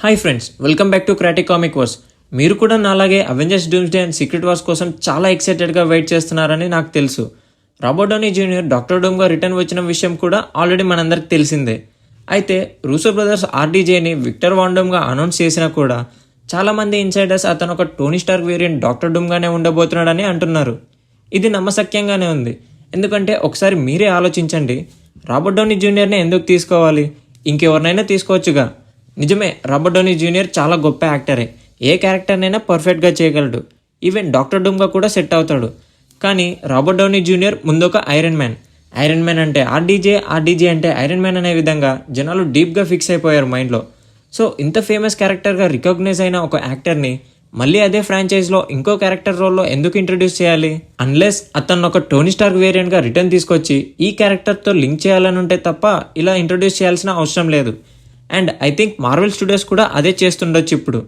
Hi friends, welcome back to Kratik Comicverse. మీరు కూడా నాలాగే Avengers Doomsday and Secret Wars కోసం చాలా ఎక్సైటెడ్గా వెయిట్ చేస్తున్నారని నాకు తెలుసు. రాబర్ట్ డౌనీ జూనియర్ డాక్టర్ డూమ్గా రిటర్న్ వచ్చిన విషయం కూడా ఆల్రెడీ మనందరికి తెలిసిందే. అయితే రూసో బ్రదర్స్ ఆర్డీజేని విక్టర్ వాన్ డూమ్గా అనౌన్స్ చేసినా కూడా చాలామంది ఇన్సైడర్స్ అతను ఒక టోనీ స్టార్క్ వేరియంట్ డాక్టర్ డూమ్గానే ఉండబోతున్నాడని అంటున్నారు. ఇది నమ్మశక్యంగానే ఉంది. ఎందుకంటే ఒకసారి మీరే ఆలోచించండి, రాబర్ట్ డౌనీ జూనియర్ని ఎందుకు తీసుకోవాలి? ఇంకెవరినైనా తీసుకోవచ్చుగా. నిజమే, రాబర్ట్ డౌనీ జూనియర్ చాలా గొప్ప యాక్టరే. ఏ క్యారెక్టర్నైనా పర్ఫెక్ట్గా చేయగలడు. ఈవెన్ డాక్టర్ డూమ్గా కూడా సెట్ అవుతాడు. కానీ రాబర్ట్ డౌనీ జూనియర్ ముందొక ఐరన్ మ్యాన్ అంటే ఆర్డీజే అంటే ఐరన్ మ్యాన్ అనే విధంగా జనాలు డీప్గా ఫిక్స్ అయిపోయారు మైండ్లో. సో ఇంత ఫేమస్ క్యారెక్టర్గా రికగ్నైజ్ అయిన ఒక యాక్టర్ని మళ్ళీ అదే ఫ్రాంచైజ్లో ఇంకో క్యారెక్టర్ రోల్లో ఎందుకు ఇంట్రడ్యూస్ చేయాలి? అన్లెస్ అతను ఒక టోనీ స్టార్క్ వేరియంట్గా రిటర్న్ తీసుకొచ్చి ఈ క్యారెక్టర్తో లింక్ చేయాలని ఉంటే తప్ప ఇలా ఇంట్రడ్యూస్ చేయాల్సిన అవసరం లేదు. And I think Marvel studios కూడా అదే చేస్తుండొచ్చు ఇప్పుడు.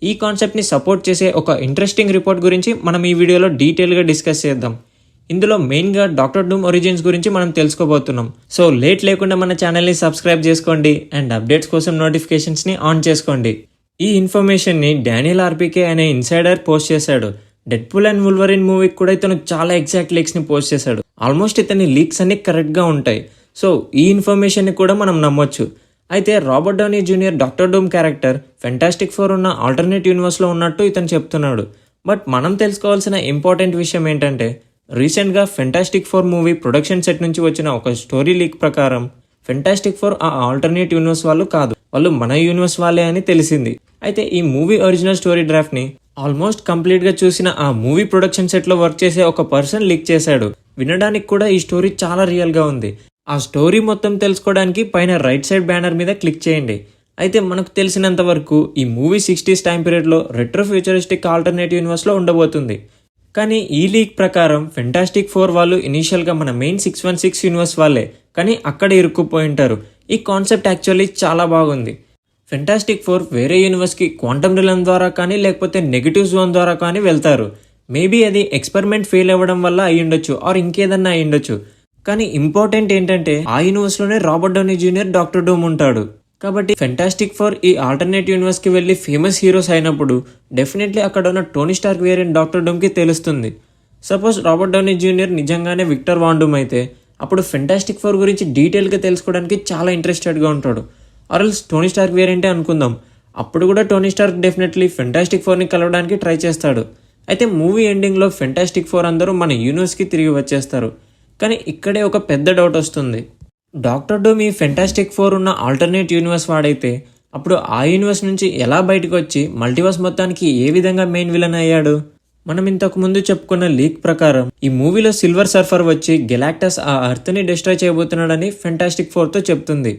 ఈ కాన్సెప్ట్ని సపోర్ట్ చేసే ఒక ఇంట్రెస్టింగ్ రిపోర్ట్ గురించి మనం ఈ వీడియోలో డీటెయిల్గా డిస్కస్ చేద్దాం. ఇందులో మెయిన్గా డాక్టర్ డూమ్ ఒరిజిన్స్ గురించి మనం తెలుసుకోబోతున్నాం. సో లేట్ లేకుండా మన ఛానల్ని సబ్స్క్రైబ్ చేసుకోండి అండ్ అప్డేట్స్ కోసం నోటిఫికేషన్స్ని ఆన్ చేసుకోండి. ఈ ఇన్ఫర్మేషన్ని డానియల్ ఆర్పీకే అనే ఇన్సైడర్ పోస్ట్ చేశాడు. డెడ్పూల్ అండ్ వుల్వరిన్ మూవీకి కూడా ఇతను చాలా ఎగ్జాక్ట్ లీక్స్ని పోస్ట్ చేశాడు. ఆల్మోస్ట్ ఇతని లీక్స్ అన్ని కరెక్ట్గా ఉంటాయి. సో ఈ ఇన్ఫర్మేషన్ని కూడా మనం నమ్మొచ్చు. అయితే Robert Downey Junior Doctor Doom character Fantastic Four ఉన్న ఆల్టర్నేట్ యూనివర్స్లో ఉన్నట్టు ఇతను చెప్తున్నాడు. బట్ మనం తెలుసుకోవాల్సిన ఇంపార్టెంట్ విషయం ఏంటంటే, రీసెంట్గా fantastic four movie production set నుంచి వచ్చిన ఒక స్టోరీ లీక్ ప్రకారం ఫెంటాస్టిక్ ఫోర్ ఆ ఆల్టర్నేట్ యూనివర్స్ వాళ్ళు కాదు, వాళ్ళు మన యూనివర్స్ వాళ్ళే అని తెలిసింది. అయితే ఈ మూవీ ఒరిజినల్ స్టోరీ డ్రాఫ్ట్ని ఆల్మోస్ట్ కంప్లీట్గా చూసిన ఆ మూవీ ప్రొడక్షన్ సెట్లో వర్క్ చేసే ఒక పర్సన్ లీక్ చేశాడు. వినడానికి కూడా ఈ స్టోరీ చాలా రియల్గా ఉంది. ఆ స్టోరీ మొత్తం తెలుసుకోవడానికి పైన రైట్ సైడ్ బ్యానర్ మీద క్లిక్ చేయండి. అయితే మనకు తెలిసినంత వరకు ఈ మూవీ 60s టైం పీరియడ్లో రెట్రో ఫ్యూచరిస్టిక్ ఆల్టర్నేట్ యూనివర్స్లో ఉండబోతుంది. కానీ ఈ లీక్ ప్రకారం ఫెంటాస్టిక్ ఫోర్ వాళ్ళు ఇనీషియల్గా మన మెయిన్ 616 యూనివర్స్ వాళ్ళే, కానీ అక్కడ ఇరుక్కుపోయి ఉంటారు. ఈ కాన్సెప్ట్ యాక్చువల్లీ చాలా బాగుంది. ఫెంటాస్టిక్ ఫోర్ వేరే యూనివర్స్కి క్వాంటమ్ రిలమ్ ద్వారా కానీ లేకపోతే నెగిటివ్ జోన్ ద్వారా కానీ వెళ్తారు. మేబీ అది ఎక్స్పెరిమెంట్ ఫెయిల్ అవ్వడం వల్ల అయ్యుండొచ్చు, ఆర్ ఇంకేదన్నా అయ్యుండొచ్చు. కానీ ఇంపార్టెంట్ ఏంటంటే ఆ యూనివర్స్లోనే Robert Downey Junior Doctor Doom ఉంటాడు. కాబట్టి ఫెంటాస్టిక్ ఫోర్ ఈ ఆల్టర్నేట్ యూనివర్స్కి వెళ్ళి ఫేమస్ హీరోస్ అయినప్పుడు డెఫినెట్లీ అక్కడ ఉన్న టోనీ స్టార్క్ వేరియంట్ డాక్టర్ డూమ్కి తెలుస్తుంది. సపోజ్ రాబర్ట్ డౌనీ జూనియర్ నిజంగానే విక్టర్ వాన్ డూమ్ అయితే అప్పుడు ఫెంటాస్టిక్ ఫోర్ గురించి డీటెయిల్గా తెలుసుకోవడానికి చాలా ఇంట్రెస్టెడ్గా ఉంటాడు. ఆర్ఎల్స్ టోనీ స్టార్క్ వేరియంటే అనుకుందాం, అప్పుడు కూడా టోనీ స్టార్క్ డెఫినెట్లీ ఫెంటాస్టిక్ ఫోర్ని కలవడానికి ట్రై చేస్తాడు. అయితే మూవీ ఎండింగ్లో ఫెంటాస్టిక్ ఫోర్ అందరూ మన యూనివర్స్కి తిరిగి వచ్చేస్తారు. కానీ ఇక్కడే ఒక పెద్ద డౌట్ వస్తుంది. డాక్టర్ డూమ్ ఈ ఫెంటాస్టిక్ ఫోర్ ఉన్న ఆల్టర్నేట్ యూనివర్స్ వాడైతే అప్పుడు ఆ యూనివర్స్ నుంచి ఎలా బయటకు వచ్చి మల్టీవర్స్ మొత్తానికి ఏ విధంగా మెయిన్ విలన్ అయ్యాడు? మనం ఇంతకు ముందు చెప్పుకున్న లీక్ ప్రకారం ఈ మూవీలో సిల్వర్ సర్ఫర్ వచ్చి గెలాక్టస్ ఆ అర్త్ని డిస్ట్రాయ్ చేయబోతున్నాడని ఫెంటాస్టిక్ ఫోర్తో చెప్తుంది.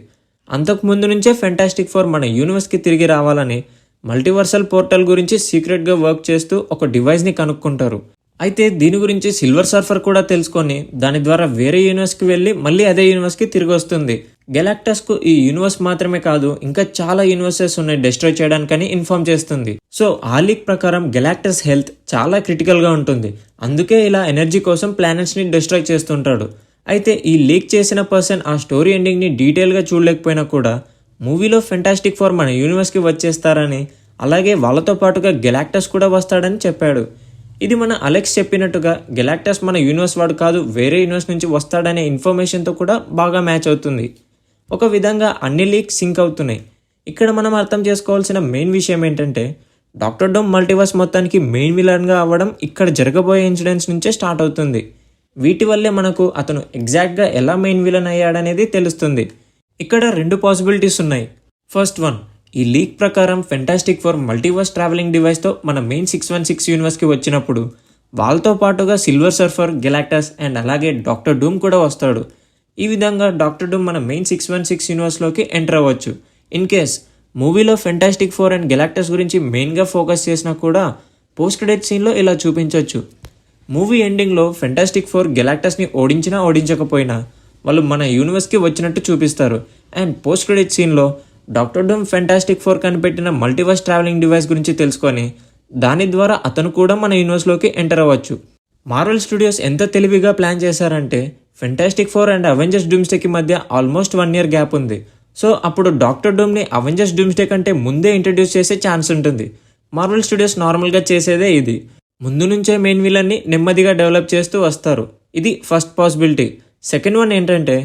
అంతకు ముందు నుంచే ఫెంటాస్టిక్ ఫోర్ మన యూనివర్స్కి తిరిగి రావాలని మల్టీవర్సల్ పోర్టల్ గురించి సీక్రెట్గా వర్క్ చేస్తూ ఒక డివైస్ని కనుక్కుంటారు. అయితే దీని గురించి సిల్వర్ సర్ఫర్ కూడా తెలుసుకొని దాని ద్వారా వేరే యూనివర్స్కి వెళ్ళి మళ్ళీ అదే యూనివర్స్కి తిరిగి వస్తుంది. గెలాక్టస్కు ఈ యూనివర్స్ మాత్రమే కాదు, ఇంకా చాలా యూనివర్సెస్ ఉన్నాయి డిస్ట్రాయ్ చేయడానికని ఇన్ఫార్మ్ చేస్తుంది. సో ఆ లీక్ ప్రకారం గెలాక్టస్ హెల్త్ చాలా క్రిటికల్గా ఉంటుంది. అందుకే ఇలా ఎనర్జీ కోసం ప్లానెట్స్ని డిస్ట్రాయ్ చేస్తుంటాడు. అయితే ఈ లీక్ చేసిన పర్సన్ ఆ స్టోరీ ఎండింగ్ని డీటెయిల్గా చూడలేకపోయినా కూడా మూవీలో ఫెంటాస్టిక్ ఫోర్ మన యూనివర్స్కి వచ్చేస్తారని, అలాగే వాళ్ళతో పాటుగా గెలాక్టస్ కూడా వస్తాడని చెప్పాడు. ఇది మన అలెక్స్ చెప్పినట్టుగా గెలాక్టస్ మన యూనివర్స్ వాడు కాదు, వేరే యూనివర్స్ నుంచి వస్తాడనే ఇన్ఫర్మేషన్తో కూడా బాగా మ్యాచ్ అవుతుంది. ఒక విధంగా అన్ని లీక్స్ సింక్ అవుతున్నాయి. ఇక్కడ మనం అర్థం చేసుకోవాల్సిన మెయిన్ విషయం ఏంటంటే, డాక్టర్ డూమ్ మల్టీవర్స్ మొత్తానికి మెయిన్ విలన్గా అవ్వడం ఇక్కడ జరగబోయే ఇన్సిడెంట్స్ నుంచే స్టార్ట్ అవుతుంది. వీటి వల్లే మనకు అతను ఎగ్జాక్ట్గా ఎలా మెయిన్ విలన్ అయ్యాడనేది తెలుస్తుంది. ఇక్కడ 2 పాసిబిలిటీస్ ఉన్నాయి. ఫస్ట్ వన్, ఈ లీక్ ప్రకారం ఫెంటాస్టిక్ ఫోర్ మల్టీవర్స్ ట్రావెలింగ్ డివైస్తో మన మెయిన్ 616 యూనివర్స్కి వచ్చినప్పుడు వాళ్ళతో పాటుగా సిల్వర్ సర్ఫర్, గెలాక్టస్ అండ్ అలాగే డాక్టర్ డూమ్ కూడా వస్తాడు. ఈ విధంగా డాక్టర్ డూమ్ మన మెయిన్ 616 యూనివర్స్లోకి ఎంటర్ అవ్వచ్చు. ఇన్ కేస్ మూవీలో ఫెంటాస్టిక్ ఫోర్ అండ్ గెలాక్టస్ గురించి మెయిన్గా ఫోకస్ చేసినా కూడా పోస్ట్ క్రెడిట్ సీన్లో ఇలా చూపించవచ్చు. మూవీ ఎండింగ్లో ఫెంటాస్టిక్ ఫోర్ గెలాక్టస్ని ఓడించినా ఓడించకపోయినా వాళ్ళు మన యూనివర్స్కి వచ్చినట్టు చూపిస్తారు. అండ్ పోస్ట్ క్రెడిట్ సీన్లో డాక్టర్ డూమ్ ఫెంటాస్టిక్ ఫోర్ కనిపెట్టిన మల్టీవర్స్ ట్రావెలింగ్ డివైస్ గురించి తెలుసుకొని దాని ద్వారా అతను కూడా మన యూనివర్స్లోకి ఎంటర్ అవ్వచ్చు. మార్వెల్ స్టూడియోస్ ఎంత తెలివిగా ప్లాన్ చేశారంటే ఫెంటాస్టిక్ ఫోర్ అండ్ అవెంజర్స్ డూమ్స్డేకి మధ్య ఆల్మోస్ట్ 1 year గ్యాప్ ఉంది. సో అప్పుడు డాక్టర్ డూమ్ని అవెంజర్స్ డూమ్స్డే కంటే ముందే ఇంట్రడ్యూస్ చేసే ఛాన్స్ ఉంటుంది. మార్వెల్ స్టూడియోస్ నార్మల్గా చేసేదే ఇది. ముందు నుంచే మెయిన్ విలన్ని నెమ్మదిగా డెవలప్ చేస్తూ వస్తారు. ఇది ఫస్ట్ పాసిబిలిటీ. సెకండ్ వన్ ఏంటంటే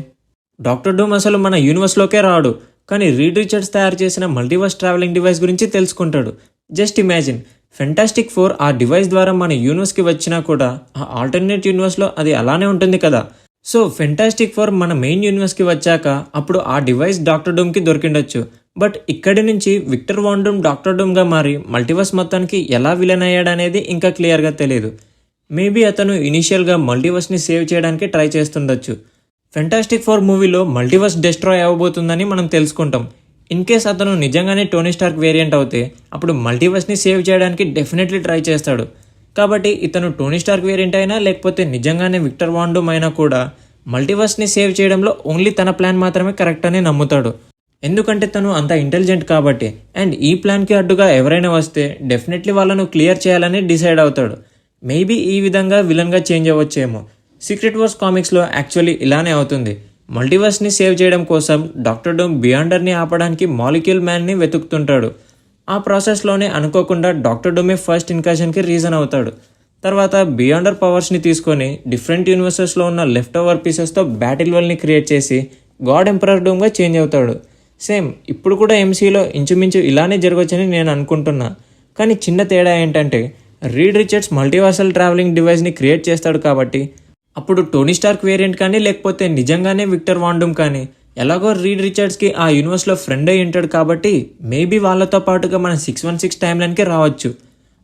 డాక్టర్ డూమ్ అసలు మన యూనివర్స్లోకే రాడు, కానీ రీడ్ రిచర్డ్స్ తయారు చేసిన మల్టీవర్స్ ట్రావెలింగ్ డివైస్ గురించి తెలుసుకుంటాడు. జస్ట్ ఇమాజిన్, ఫెంటాస్టిక్ ఫోర్ ఆ డివైస్ ద్వారా మన యూనివర్స్కి వచ్చినా కూడా ఆ ఆల్టర్నేట్ యూనివర్స్లో అది అలానే ఉంటుంది కదా. సో ఫెంటాస్టిక్ ఫోర్ మన మెయిన్ యూనివర్స్కి వచ్చాక అప్పుడు ఆ డివైస్ డాక్టర్ డూమ్కి దొరికిండొచ్చు. బట్ ఇక్కడి నుంచి విక్టర్ వాన్ డూమ్ డాక్టర్ డూమ్గా మారి మల్టీవర్స్ మొత్తానికి ఎలా విలన్ అయ్యాడనేది ఇంకా క్లియర్గా తెలియదు. మేబీ అతను ఇనీషియల్గా మల్టీవర్స్ని సేవ్ చేయడానికి ట్రై చేస్తుండొచ్చు. ఫెంటాస్టిక్ ఫోర్ మూవీలో మల్టీవర్స్ డిస్ట్రాయ్ అవ్వబోతుందని మనం తెలుసుకుంటాం. ఇన్ కేస్ అతను నిజంగానే టోనీ స్టార్క్ వేరియంట్ అవుతే అప్పుడు మల్టీవర్స్ని సేవ్ చేయడానికి డెఫినెట్లీ ట్రై చేస్తాడు. కాబట్టి ఇతను టోనీ స్టార్క్ వేరియంట్ అయినా లేకపోతే నిజంగానే విక్టర్ వాన్ డూమ్ అయినా కూడా మల్టీవర్స్ని సేవ్ చేయడంలో ఓన్లీ తన ప్లాన్ మాత్రమే కరెక్ట్ అని నమ్ముతాడు. ఎందుకంటే తను అంత ఇంటెలిజెంట్ కాబట్టి. అండ్ ఈ ప్లాన్కి అడ్డుగా ఎవరైనా వస్తే డెఫినెట్లీ వాళ్ళను క్లియర్ చేయాలని డిసైడ్ అవుతాడు. మేబీ ఈ విధంగా విలన్గా చేంజ్ అవ్వచ్చేమో. సీక్రెట్ వార్స్ కామిక్స్లో యాక్చువల్లీ ఇలానే అవుతుంది. మల్టీవర్స్ని సేవ్ చేయడం కోసం డాక్టర్ డూమ్ బియాండర్ని ఆపడానికి మాలిక్యూల్ మ్యాన్ని వెతుకుతుంటాడు. ఆ ప్రాసెస్లోనే అనుకోకుండా డాక్టర్ డూమే ఫస్ట్ ఇన్కర్షన్కి రీజన్ అవుతాడు. తర్వాత బియాండర్ పవర్స్ని తీసుకొని డిఫరెంట్ యూనివర్సెస్లో ఉన్న లెఫ్ట్ ఓవర్ పీసెస్తో బ్యాటిల్ వరల్డ్ని క్రియేట్ చేసి గాడ్ ఎంపరర్ డూమ్గా చేంజ్ అవుతాడు. సేమ్ ఇప్పుడు కూడా ఎంసీలో ఇంచుమించు ఇలానే జరగవచ్చని నేను అనుకుంటున్నా. కానీ చిన్న తేడా ఏంటంటే రీడ్ రిచర్డ్స్ మల్టీవర్సల్ ట్రావెలింగ్ డివైస్ని క్రియేట్ చేస్తాడు కాబట్టి అప్పుడు టోనీ స్టార్క్ వేరియంట్ కానీ లేకపోతే నిజంగానే విక్టర్ వాన్ డూమ్ కానీ ఎలాగో రీడ్ రిచర్డ్స్కి ఆ యూనివర్స్లో ఫ్రెండ్ అయి ఉంటాడు కాబట్టి మేబీ వాళ్ళతో పాటుగా మన 616 టైమ్ లైన్కి రావచ్చు.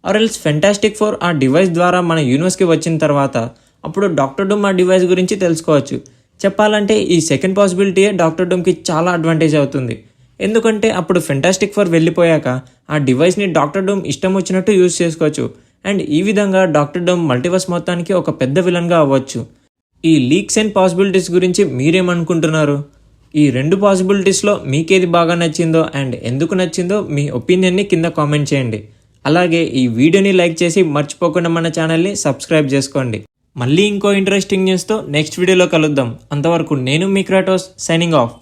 ఆర్ ఎల్స్ ఫెంటాస్టిక్ ఫోర్ ఆ డివైస్ ద్వారా మన యూనివర్స్కి వచ్చిన తర్వాత అప్పుడు డాక్టర్ డూమ్ ఆ డివైస్ గురించి తెలుసుకోవచ్చు. చెప్పాలంటే ఈ సెకండ్ పాసిబిలిటీయే డాక్టర్ డూమ్కి చాలా అడ్వాంటేజ్ అవుతుంది. ఎందుకంటే అప్పుడు ఫెంటాస్టిక్ ఫోర్ వెళ్ళిపోయాక ఆ డివైస్ని డాక్టర్ డూమ్ ఇష్టం వచ్చినట్టు యూజ్ చేసుకోవచ్చు. అండ్ ఈ విధంగా డాక్టర్ డూమ్ మల్టీవర్స్ మొత్తానికి ఒక పెద్ద విలన్గా అవ్వచ్చు. ఈ లీక్స్ అండ్ పాసిబిలిటీస్ గురించి మీరేమనుకుంటున్నారు? ఈ రెండు పాసిబిలిటీస్లో మీకేది బాగా నచ్చిందో అండ్ ఎందుకు నచ్చిందో మీ ఒపీనియన్ని కింద కామెంట్ చేయండి. అలాగే ఈ వీడియోని లైక్ చేసి మర్చిపోకుండా మన ఛానల్ని సబ్స్క్రైబ్ చేసుకోండి. మళ్ళీ ఇంకో ఇంట్రెస్టింగ్ న్యూస్తో నెక్స్ట్ వీడియోలో కలుద్దాం. అంతవరకు నేను మీ క్రాటోస్ సైనింగ్ ఆఫ్.